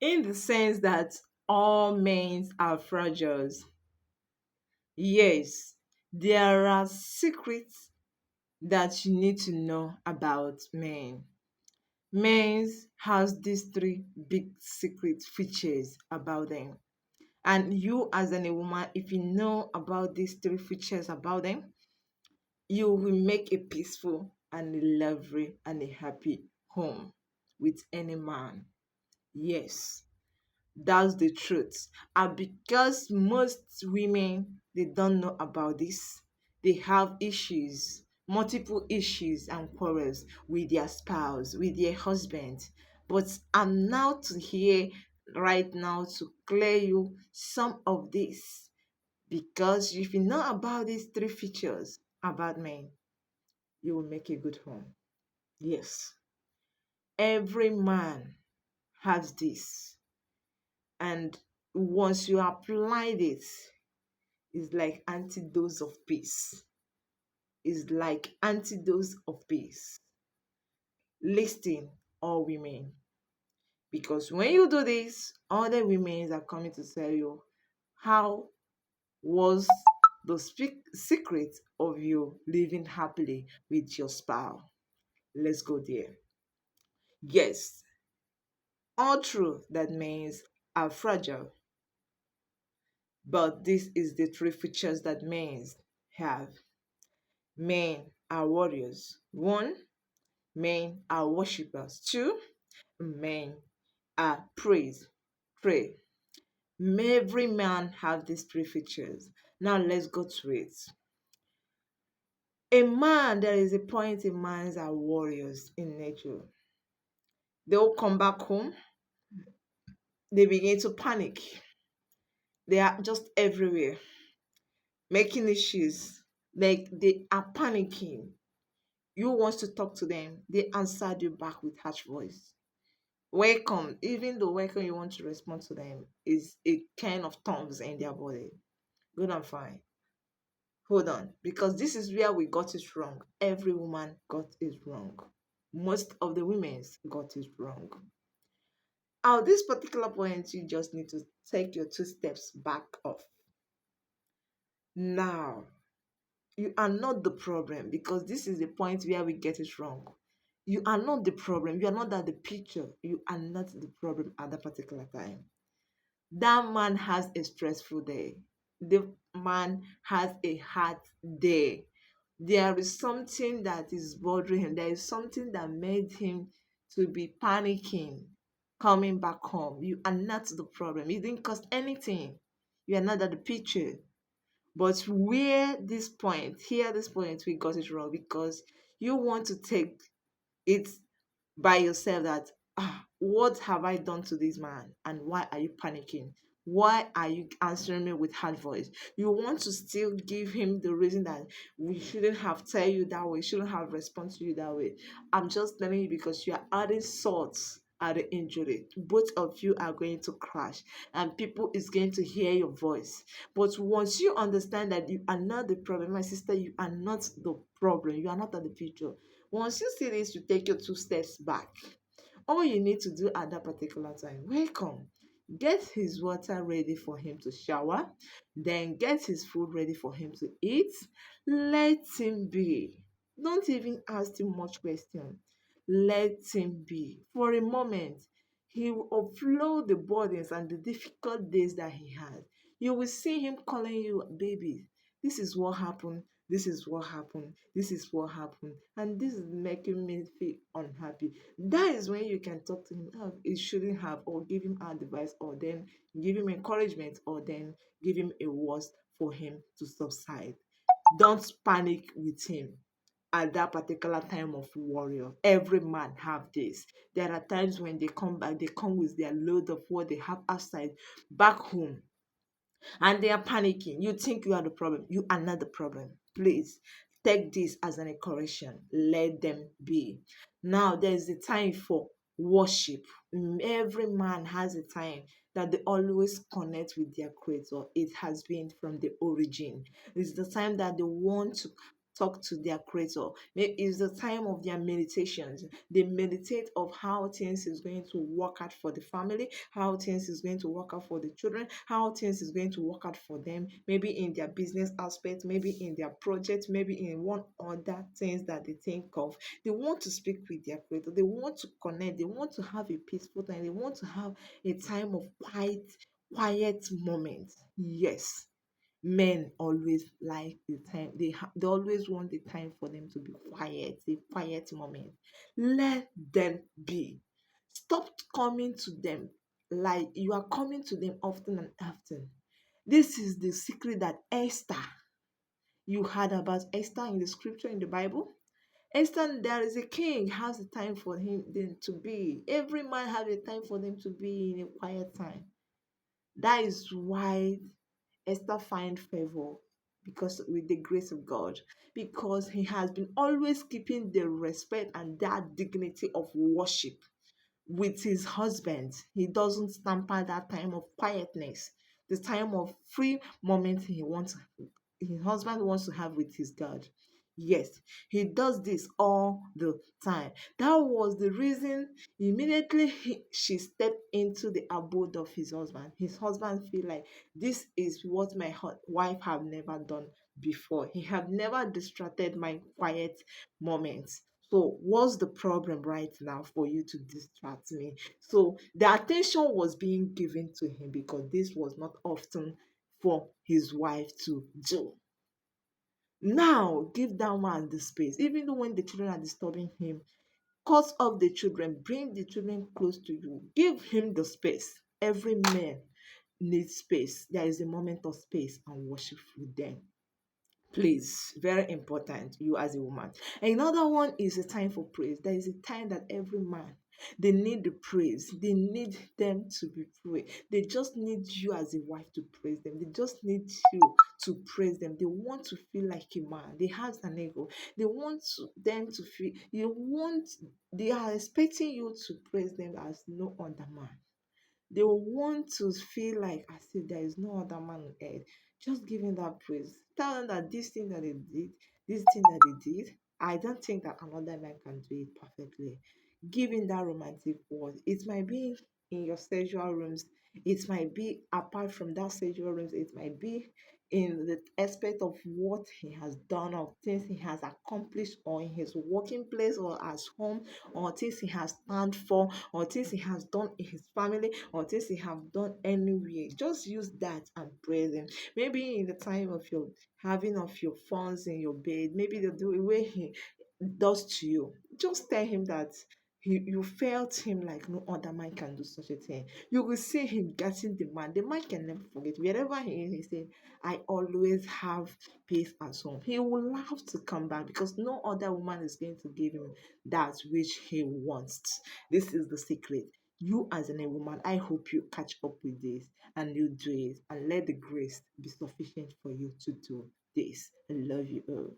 in the sense that all men are fragile. Yes, there are secrets that you need to know about men. Men has these three big secret features about them. And you as a woman, if you know about these three features about them, you will make a peaceful and a lovely and a happy home with any man. Yes, that's the truth. And because most women they don't know about this, they have issues, multiple issues and quarrels with their spouse, with their husband. But I'm now to here right now to clear you some of this, because if you know about these three features about men, you will make a good home. Yes, every man has this, and once you apply this, it's like antidote of peace. It's like antidote of peace. Listen, all women, because when you do this, other women are coming to tell you how was the secret of you living happily with your spouse. Let's go there. Yes, all true that means are fragile, but this is the three features that men have. Men are warriors. One, men are worshippers. Two, men are praise. Pray. Every man have these three features. Now let's go to it. A man, there is a point in mans are warriors in nature. They'll come back home, they begin to panic. They are just everywhere, making issues. Like they are panicking. You want to talk to them, they answered you back with harsh voice. Welcome, even the welcome you want to respond to them is a kind of tongues in their body. Good and fine. Hold on, because this is where we got it wrong. Every woman got it wrong. Most of the women's got it wrong. At this particular point, you just need to take your two steps back off. Now, you are not the problem, because this is the point where we get it wrong. You are not the problem. You are not at the picture. You are not the problem at that particular time. That man has a stressful day. The man has a hard day. There is something that is bothering him. There is something that made him to be panicking coming back home. You are not the problem. You didn't cause anything. You are not at the picture. But where this point, here this point, we got it wrong, because you want to take it by yourself that, what have I done to this man and why are you panicking? Why are you answering me with hard voice? You want to still give him the reason that we shouldn't have tell you that way, shouldn't have responded to you that way. I'm just telling you because you are adding salt at the injury. Both of you are going to crash and people is going to hear your voice. But once you understand that you are not the problem, my sister, you are not the problem, you are not at the picture. Once you see this, you take your two steps back. All you need to do at that particular time, welcome. Get his water ready for him to shower, then get his food ready for him to eat. Let him be. Don't even ask him much question. Let him be. For a moment, he will offload the burdens and the difficult days that he had. You will see him calling you baby. This is what happened. This is what happened. This is what happened. And this is making me feel unhappy. That is when you can talk to him. Oh, it shouldn't have, or give him advice, or then give him encouragement, or then give him a words for him to subside. Don't panic with him at that particular time of warrior. Every man have this. There are times when they come back, they come with their load of what they have outside back home, and they are panicking. You think you are the problem. You are not the problem. Please take this as an encouragement. Let them be. Now there is a time for worship. Every man has a time that they always connect with their creator. It has been from the origin. It's the time that they want to talk to their creator. Maybe it's the time of their meditations. They meditate of how things is going to work out for the family, how things is going to work out for the children, how things is going to work out for them, maybe in their business aspect, maybe in their project, maybe in one other things that they think of. They want to speak with their creator, they want to connect, they want to have a peaceful time, they want to have a time of quiet moment. Yes, men always like the time they always want the time for them to be quiet, a quiet moment. Let them be. Stop coming to them like you are coming to them often and often. This is the secret that Esther, you heard about Esther in the scripture in the Bible. Esther, there is a king, has a time for him then to be. Every man has a time for them to be in a quiet time. That is why Esther find favor, because with the grace of God, because he has been always keeping the respect and that dignity of worship with his husband. He doesn't tamper that time of quietness, the time of free moment his husband wants to have with his God. Yes, he does this all the time. That was the reason immediately she stepped into the abode of his husband. His husband feel like this is what my wife have never done before. He have never distracted my quiet moments. So what's the problem right now for you to distract me? So the attention was being given to him because this was not often for his wife to do. Now give that man the space, even though when the children are disturbing him, cut off the children, bring the children close to you, give him the space. Every man needs space. There is a moment of space and worship with them. Please, very important, you as a woman. Another one is a time for praise. There is a time that every man, they need the praise. They need them to be praised. They just need you as a wife to praise them. They just need you to praise them. They want to feel like a man. They have an ego. They want them to feel. They are expecting you to praise them as no other man. They will want to feel like as if there is no other man on earth. Just giving that praise. Tell them that this thing that they did, this thing that they did, I don't think that another man can do it perfectly. Giving that romantic word. It might be in your sexual rooms, it might be apart from that sexual rooms, it might be in the aspect of what he has done or things he has accomplished or in his working place or at home or things he has stand for or things he has done in his family or things he have done anywhere. Just use that and praise him. Maybe in the time of your having of your funds in your bed, maybe the way he does to you, just tell him that you felt him like no other man can do such a thing. You will see him getting the man. The man can never forget. Wherever he is, he say, I always have peace at home. He will love to come back because no other woman is going to give him that which he wants. This is the secret. You as a woman, I hope you catch up with this and you do it and let the grace be sufficient for you to do this. I love you all.